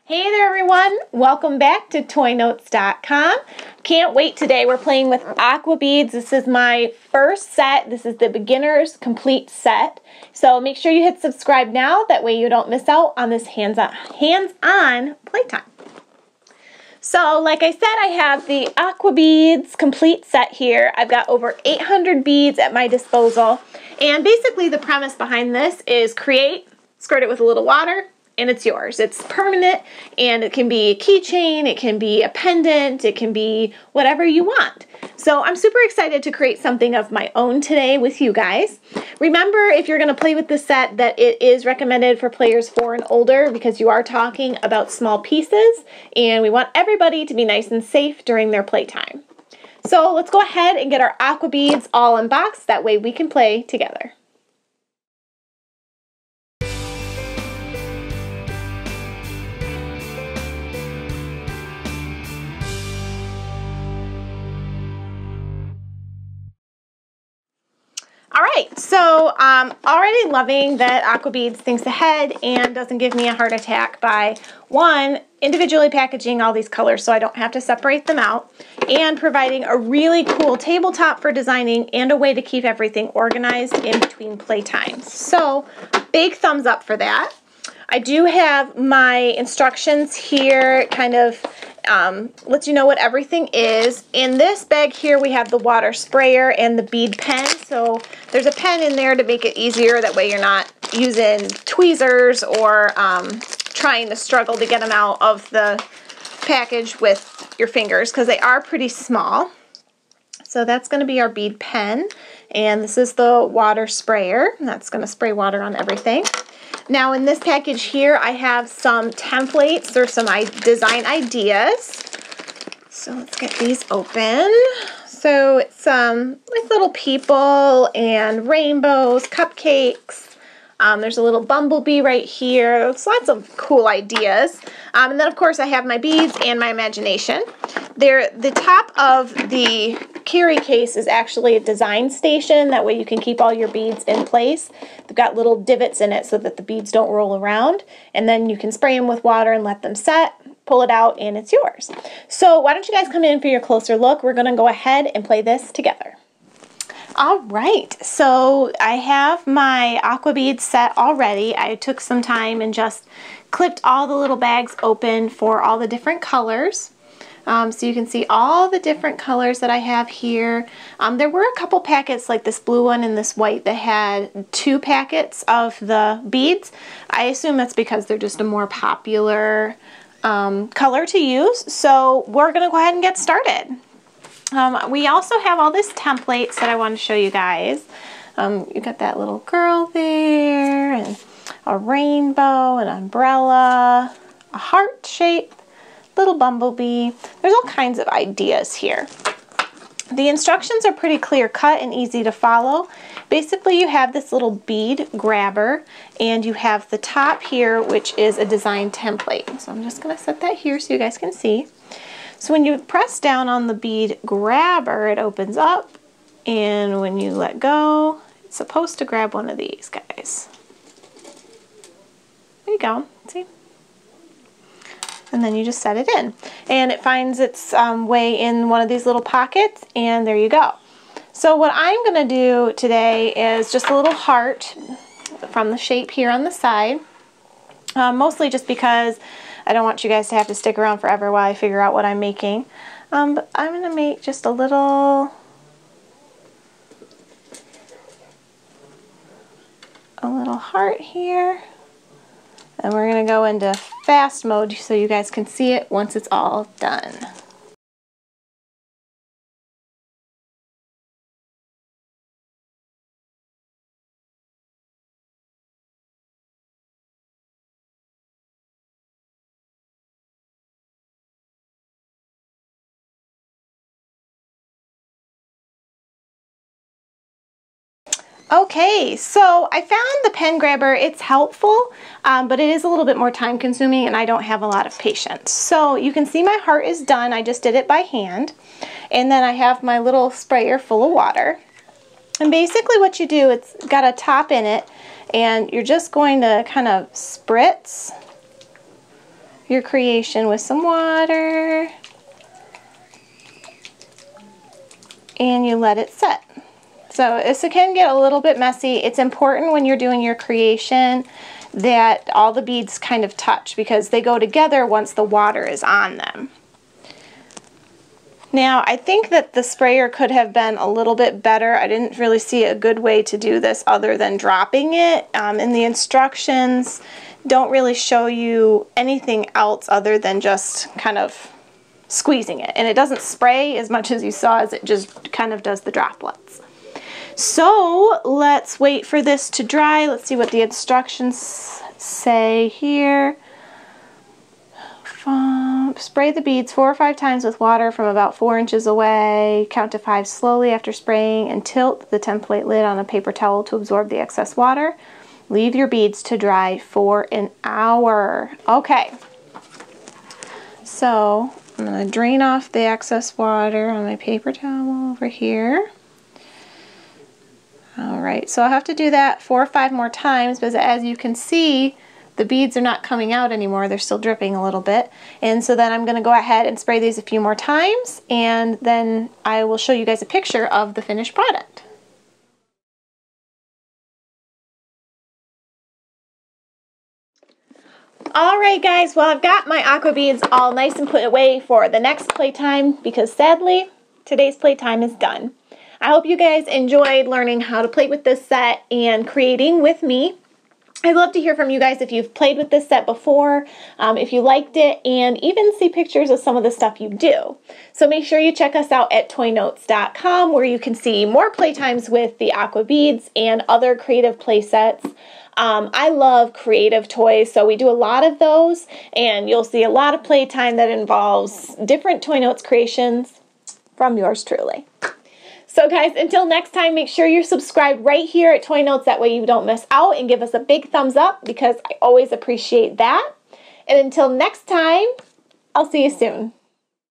Hey there everyone, welcome back to toynotes.com. Can't wait today. We're playing with Aquabeads. This is my first set. This is the beginner's complete set. So make sure you hit subscribe now, that way you don't miss out on this hands-on playtime. So like I said, I have the Aquabeads complete set here. I've got over 800 beads at my disposal. And basically the premise behind this is create, squirt it with a little water, and it's yours. It's permanent, and it can be a keychain, it can be a pendant, it can be whatever you want. So I'm super excited to create something of my own today with you guys. Remember, if you're going to play with this set, that it is recommended for players 4 and older because you are talking about small pieces, and we want everybody to be nice and safe during their playtime. So let's go ahead and get our Aquabeads all unboxed. That way we can play together. Alright, so already loving that Aquabeads thinks ahead and doesn't give me a heart attack by, one, individually packaging all these colors so I don't have to separate them out, and providing a really cool tabletop for designing and a way to keep everything organized in between playtimes. So, big thumbs up for that. I do have my instructions here. It kind of lets you know what everything is. In this bag here we have the water sprayer and the bead pen. So there's a pen in there to make it easier. That way you're not using tweezers or trying to struggle to get them out of the package with your fingers because they are pretty small. So that's going to be our bead pen. And this is the water sprayer. That's going to spray water on everything. Now in this package here, I have some templates or some design ideas. So let's get these open. So it's with little people and rainbows, cupcakes. There's a little bumblebee right here. There's lots of cool ideas. And then of course I have my beads and my imagination. The top of the carry case is actually a design station. That way you can keep all your beads in place. They've got little divots in it so that the beads don't roll around. And then you can spray them with water and let them set, pull it out, and it's yours. So why don't you guys come in for your closer look. We're going to go ahead and play this together. All right, so I have my Aquabeads set already. I took some time and just clipped all the little bags open for all the different colors. So you can see all the different colors that I have here. There were a couple packets like this blue one and this white that had 2 packets of the beads. I assume that's because they're just a more popular color to use. So we're going to go ahead and get started. We also have all these templates that I want to show you guys. You got that little girl there, and a rainbow, an umbrella, a heart shape, little bumblebee. There's all kinds of ideas here. The instructions are pretty clear cut and easy to follow. Basically you have this little bead grabber, and you have the top here, which is a design template. So I'm just going to set that here so you guys can see. So when you press down on the bead grabber, it opens up, and when you let go, it's supposed to grab one of these guys. There you go, see? And then you just set it in. And it finds its way in one of these little pockets, and there you go. So what I'm going to do today is just a little heart from the shape here on the side. Mostly just because I don't want you guys to have to stick around forever while I figure out what I'm making. But I'm going to make just a little heart here. And we're going to go into fast mode so you guys can see it once it's all done. Okay, so I found the pen grabber. It's helpful, but it is a little bit more time consuming and I don't have a lot of patience. So you can see my heart is done. I just did it by hand. And then I have my little sprayer full of water. And basically what you do, it's got a top in it, and you're just going to kind of spritz your creation with some water. And you let it set. So this can get a little bit messy. It's important when you're doing your creation that all the beads kind of touch because they go together once the water is on them. Now I think that the sprayer could have been a little bit better. I didn't really see a good way to do this other than dropping it. And the instructions don't really show you anything else other than just kind of squeezing it. And it doesn't spray as much as you saw, as it just kind of does the droplets. So let's wait for this to dry. Let's see what the instructions say here. Spray the beads 4 or 5 times with water from about 4 inches away. Count to 5 slowly after spraying and tilt the template lid on a paper towel to absorb the excess water. Leave your beads to dry for an hour. Okay, so I'm going to drain off the excess water on my paper towel over here. Alright, so I'll have to do that 4 or 5 more times because as you can see, the beads are not coming out anymore. They're still dripping a little bit. And so then I'm going to go ahead and spray these a few more times, and then I will show you guys a picture of the finished product. Alright guys, well I've got my aqua beads all nice and put away for the next playtime because sadly, today's playtime is done. I hope you guys enjoyed learning how to play with this set and creating with me. I'd love to hear from you guys if you've played with this set before, if you liked it, and even see pictures of some of the stuff you do. So make sure you check us out at toynotes.com where you can see more playtimes with the aqua beads and other creative play sets. I love creative toys, so we do a lot of those, and you'll see a lot of playtime that involves different Toy Notes creations from yours truly. So guys, until next time, make sure you're subscribed right here at Toy Notes. That way you don't miss out, and give us a big thumbs up because I always appreciate that. And until next time, I'll see you soon.